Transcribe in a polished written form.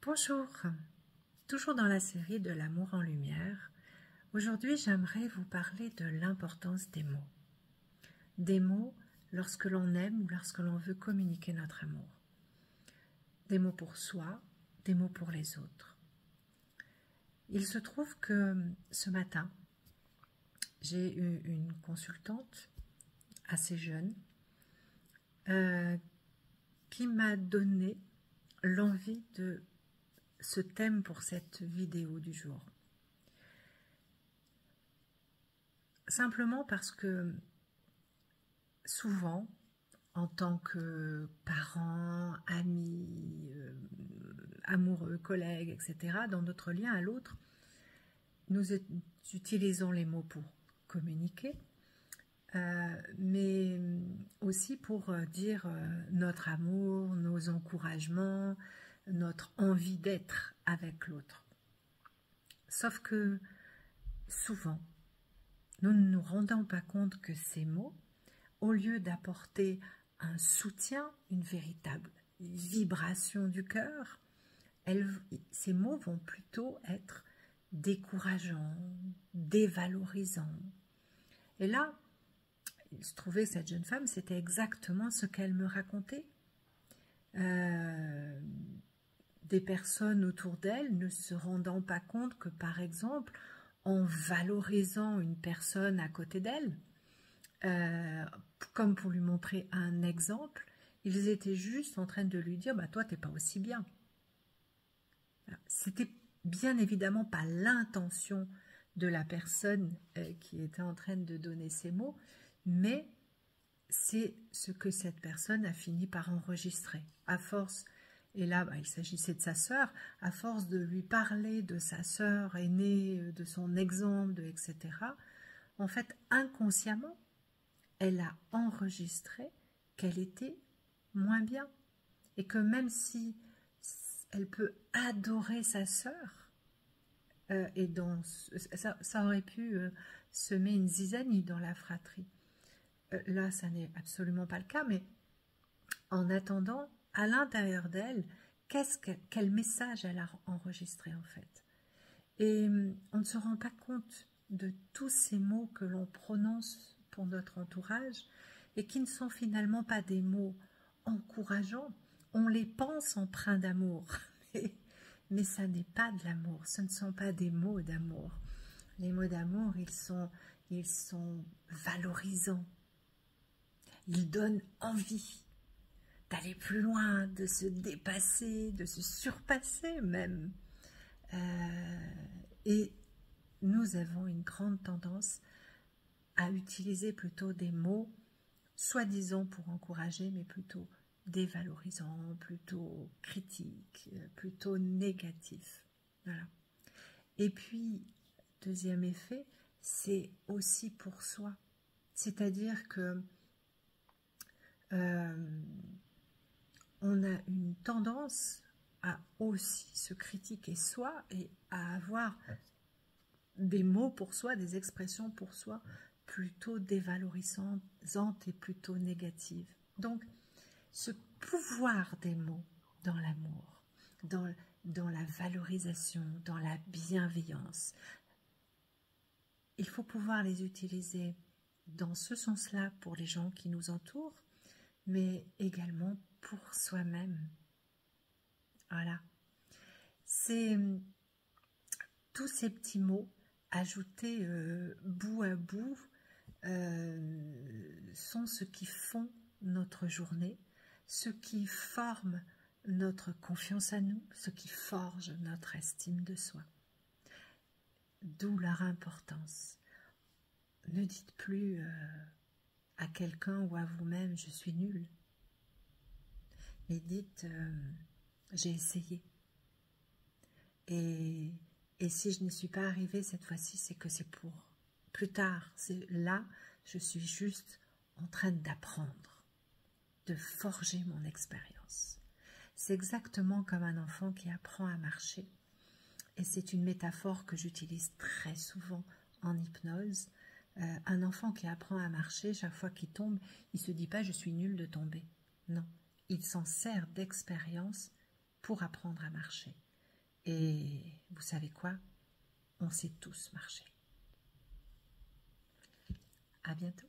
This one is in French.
Bonjour, toujours dans la série de l'amour en lumière. Aujourd'hui, j'aimerais vous parler de l'importance des mots. Des mots lorsque l'on aime ou lorsque l'on veut communiquer notre amour. Des mots pour soi, des mots pour les autres. Il se trouve que ce matin, j'ai eu une consultante assez jeune qui m'a donné l'envie de ce thème pour cette vidéo du jour. Simplement parce que souvent, en tant que parents, amis, amoureux, collègues, etc., dans notre lien à l'autre, nous utilisons les mots pour communiquer, mais aussi pour dire notre amour, nos encouragements, notre envie d'être avec l'autre. Sauf que souvent, nous ne nous rendons pas compte que ces mots, au lieu d'apporter un soutien, une véritable vibration du cœur, ces mots vont plutôt être décourageants, dévalorisants. Et là, il se trouvait que cette jeune femme, c'était exactement ce qu'elle me racontait. Des personnes autour d'elle ne se rendant pas compte que, par exemple, en valorisant une personne à côté d'elle, comme pour lui montrer un exemple, ils étaient juste en train de lui dire bah, « toi, t'es pas aussi bien ». C'était bien évidemment pas l'intention de la personne qui était en train de donner ces mots, mais c'est ce que cette personne a fini par enregistrer. À force, et là il s'agissait de sa sœur, à force de lui parler de sa sœur aînée, de son exemple, etc., en fait, inconsciemment, elle a enregistré qu'elle était moins bien. Et que même si elle peut adorer sa sœur, et ça aurait pu semer une zizanie dans la fratrie. Là, ça n'est absolument pas le cas, mais en attendant, à l'intérieur d'elle, quel message elle a enregistré en fait. Et on ne se rend pas compte de tous ces mots que l'on prononce pour notre entourage et qui ne sont finalement pas des mots encourageants. On les pense empreints d'amour, mais ça n'est pas de l'amour, ce ne sont pas des mots d'amour. Les mots d'amour, ils sont valorisants. Ils donnent envie d'aller plus loin, de se dépasser, de se surpasser même. Et nous avons une grande tendance à utiliser plutôt des mots, soi-disant pour encourager, mais plutôt dévalorisants, plutôt critiques, plutôt négatifs. Voilà. Et puis, deuxième effet, c'est aussi pour soi. C'est-à-dire que on a une tendance à aussi se critiquer soi et à avoir des mots pour soi, des expressions pour soi plutôt dévalorisantes et plutôt négatives. Donc, ce pouvoir des mots dans l'amour, dans la valorisation, dans la bienveillance, il faut pouvoir les utiliser dans ce sens-là pour les gens qui nous entourent, mais également pour soi-même. Voilà. C'est tous ces petits mots ajoutés bout à bout sont ce qui font notre journée, ce qui forme notre confiance à nous, ce qui forge notre estime de soi. D'où leur importance. Ne dites plus à quelqu'un ou à vous-même « je suis nul », mais dites « j'ai essayé ». Et si je n'y suis pas arrivée cette fois-ci, c'est que c'est pour plus tard. Là, je suis juste en train d'apprendre, de forger mon expérience. C'est exactement comme un enfant qui apprend à marcher. Et c'est une métaphore que j'utilise très souvent en hypnose. Un enfant qui apprend à marcher, chaque fois qu'il tombe, il ne se dit pas « je suis nul de tomber ». Non, il s'en sert d'expérience pour apprendre à marcher. Et vous savez quoi? On sait tous marcher. À bientôt.